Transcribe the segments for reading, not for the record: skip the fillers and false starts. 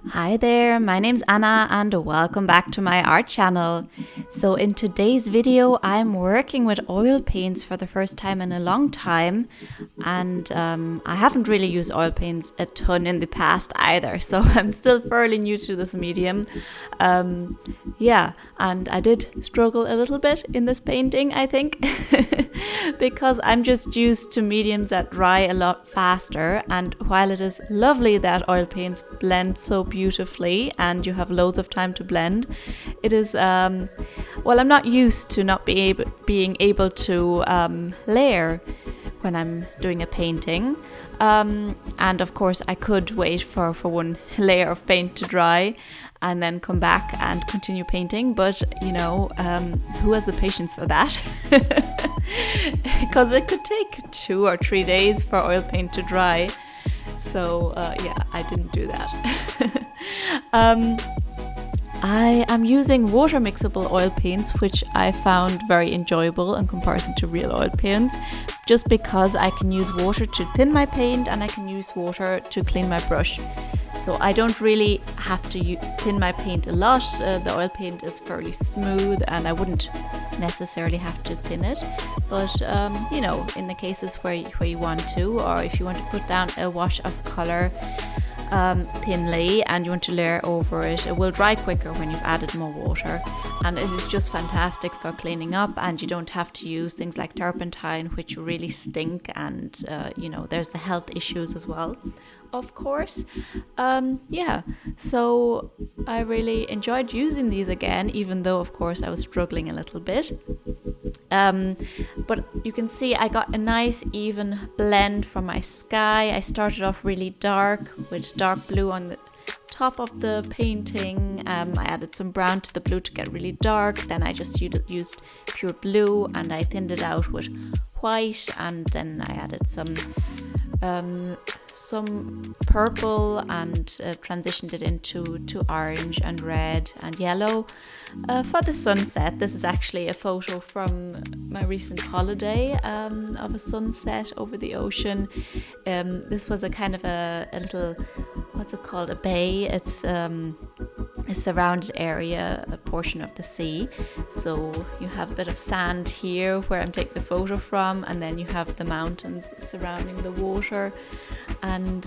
Hi there, my name's Anna and welcome back to my art channel. So in today's video I'm working with oil paints for the first time in a long time, and I haven't really used oil paints a ton in the past either, so I'm still fairly new to this medium. And I did struggle a little bit in this painting, I think, because I'm just used to mediums that dry a lot faster, and while it is lovely that oil paints blend so beautifully and you have loads of time to blend, it is, I'm not used to not being able to layer when I'm doing a painting. And of course I could wait for one layer of paint to dry and then come back and continue painting, but who has the patience for that? Because it could take 2 or 3 days for oil paint to dry. So I didn't do that. I am using water mixable oil paints, which I found very enjoyable in comparison to real oil paints, just because I can use water to thin my paint and I can use water to clean my brush. So I don't really have to thin my paint a lot. The oil paint is fairly smooth and I wouldn't necessarily have to thin it. But, in the cases where you want to, or if you want to put down a wash of colour thinly and you want to layer over it, it will dry quicker when you've added more water, and it is just fantastic for cleaning up, and you don't have to use things like turpentine, which really stink, and there's the health issues as well, of course. So I really enjoyed using these again, even though of course I was struggling a little bit. But you can see I got a nice even blend from my sky. I started off really dark with dark blue on the top of the painting. I added some brown to the blue to get really dark. Then I just used pure blue and I thinned it out with white, and then I added some purple and transitioned it into orange and red and yellow. For the sunset, this is actually a photo from my recent holiday of a sunset over the ocean. This was a kind of a little, what's it called, a bay. It's a surrounded area, a portion of the sea. So you have a bit of sand here where I'm taking the photo from, and then you have the mountains surrounding the water. And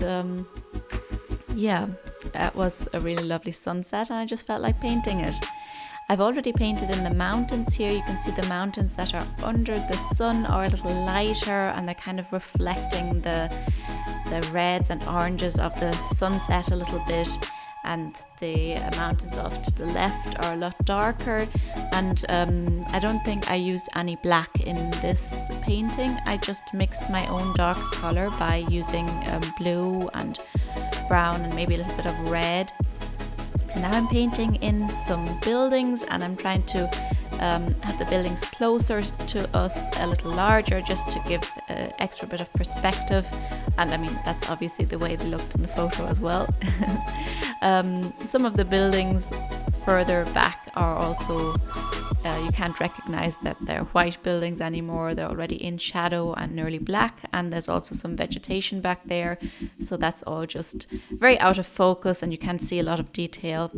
that was a really lovely sunset, and I just felt like painting it. I've already painted in the mountains here. You can see the mountains that are under the sun are a little lighter, and they're kind of reflecting the reds and oranges of the sunset a little bit, and the mountains off to the left are a lot darker. And I don't think I used any black in this painting. I just mixed my own dark color by using blue and brown and maybe a little bit of red. And now I'm painting in some buildings, and I'm trying to have the buildings closer to us, a little larger, just to give an extra bit of perspective. And I mean, that's obviously the way they looked in the photo as well. Some of the buildings further back are also, you can't recognize that they're white buildings anymore. They're already in shadow and nearly black, and there's also some vegetation back there, so that's all just very out of focus and you can't see a lot of detail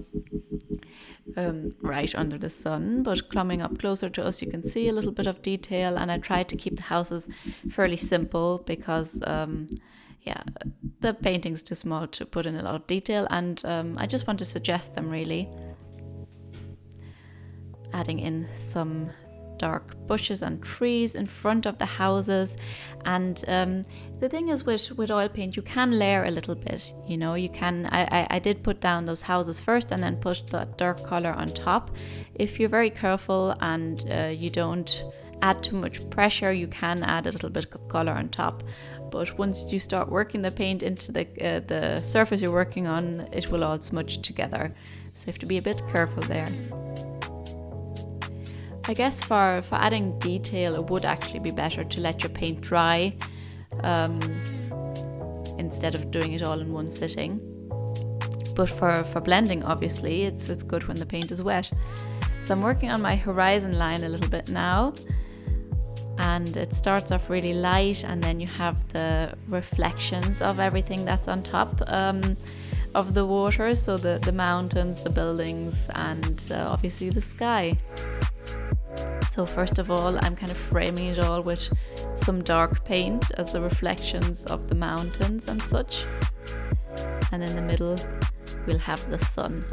right under the sun. But coming up closer to us, you can see a little bit of detail, and I tried to keep the houses fairly simple because the painting's too small to put in a lot of detail, and I just want to suggest them really. Adding in some dark bushes and trees in front of the houses. And the thing is with oil paint, you can layer a little bit, you can, I did put down those houses first and then put that dark color on top. If you're very careful and you don't add too much pressure, you can add a little bit of color on top. But once you start working the paint into the surface you're working on, it will all smudge together. So you have to be a bit careful there. I guess for adding detail, it would actually be better to let your paint dry instead of doing it all in one sitting. But for blending, obviously, it's good when the paint is wet. So I'm working on my horizon line a little bit now, and it starts off really light, and then you have the reflections of everything that's on top. of the water, so the mountains, the buildings, and obviously the sky. So first of all, I'm kind of framing it all with some dark paint as the reflections of the mountains and such. And in the middle, we'll have the sun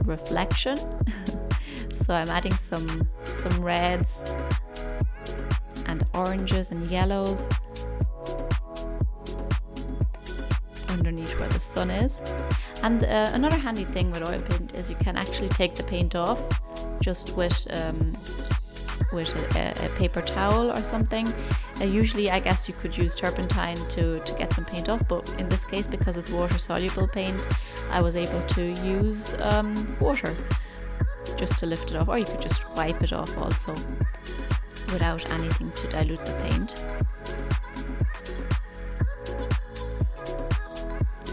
reflection. So I'm adding some reds and oranges and yellows underneath where the sun is. And another handy thing with oil paint is you can actually take the paint off just with a paper towel or something. Usually I guess you could use turpentine to get some paint off, but in this case, because it's water soluble paint, I was able to use water just to lift it off, or you could just wipe it off also without anything to dilute the paint.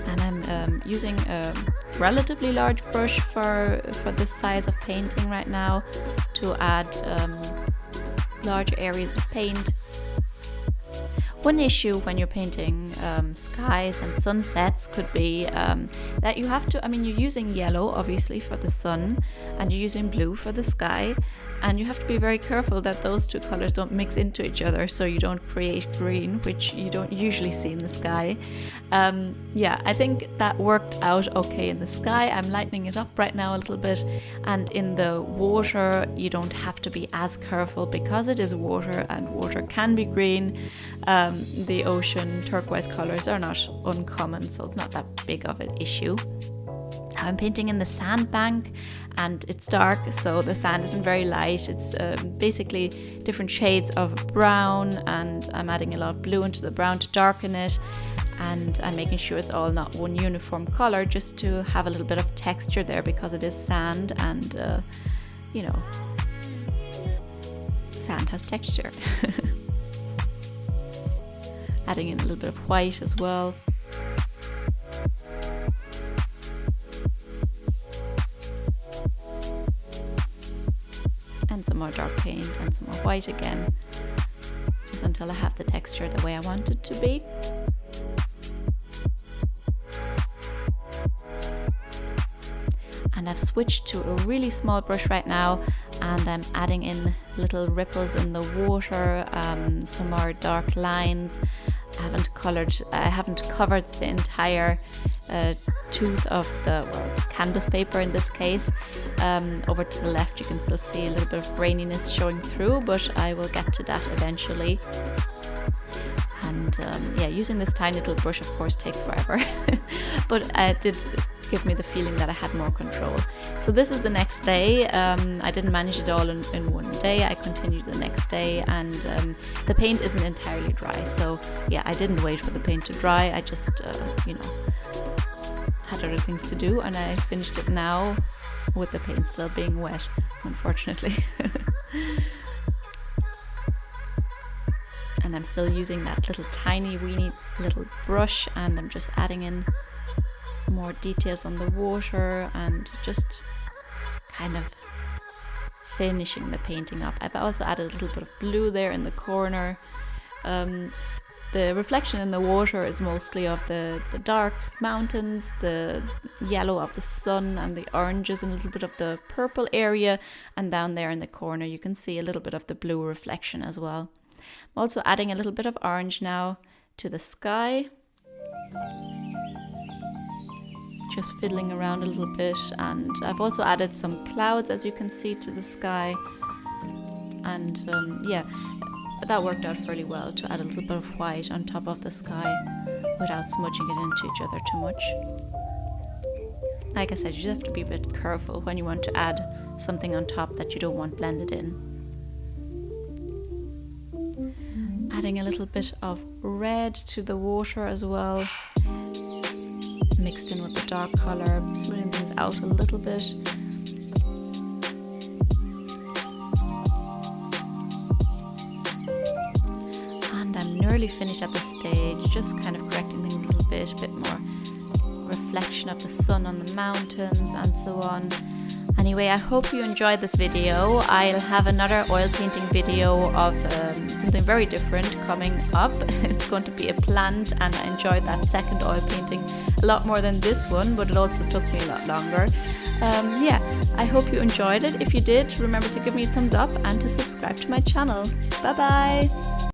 And I'm using a relatively large brush for this size of painting right now to add large areas of paint. One issue when you're painting skies and sunsets could be that you have to, you're using yellow obviously for the sun and you're using blue for the sky, and you have to be very careful that those two colors don't mix into each other so you don't create green, which you don't usually see in the sky. I think that worked out okay in the sky. I'm lightening it up right now a little bit, and in the water you don't have to be as careful because it is water and water can be green. The ocean turquoise colors are not uncommon, so it's not that big of an issue. I'm painting in the sandbank and it's dark, so the sand isn't very light. It's basically different shades of brown, and I'm adding a lot of blue into the brown to darken it, and I'm making sure it's all not one uniform color just to have a little bit of texture there because it is sand, and sand has texture. Adding in a little bit of white as well. And some more dark paint and some more white again, just until I have the texture the way I want it to be. And I've switched to a really small brush right now, and I'm adding in little ripples in the water, some more dark lines. I haven't covered the entire tooth of the canvas paper in this case. Over to the left you can still see a little bit of graininess showing through, but I will get to that eventually. And using this tiny little brush of course takes forever, but it did give me the feeling that I had more control. So this is the next day. I didn't manage it all in one day. I continued the next day, and the paint isn't entirely dry, so I didn't wait for the paint to dry. I just had other things to do, and I finished it now with the paint still being wet, unfortunately. And I'm still using that little tiny weeny little brush, and I'm just adding in more details on the water and just kind of finishing the painting up. I've also added a little bit of blue there in the corner. The reflection in the water is mostly of the dark mountains, the yellow of the sun, and the oranges, and a little bit of the purple area, and down there in the corner you can see a little bit of the blue reflection as well. I'm also adding a little bit of orange now to the sky, just fiddling around a little bit, and I've also added some clouds, as you can see, to the sky, and that worked out fairly well to add a little bit of white on top of the sky without smudging it into each other too much. Like I said, you just have to be a bit careful when you want to add something on top that you don't want blended in. Adding a little bit of red to the water as well, mixed in with the dark colour, smoothing things out a little bit. And I'm nearly finished at this stage, just kind of correcting things a little bit more reflection of the sun on the mountains and so on. Anyway, I hope you enjoyed this video. I'll have another oil painting video of something very different coming up. It's going to be a plant, and I enjoyed that second oil painting a lot more than this one, but it also took me a lot longer. Yeah, I hope you enjoyed it. If you did, remember to give me a thumbs up and to subscribe to my channel. Bye bye!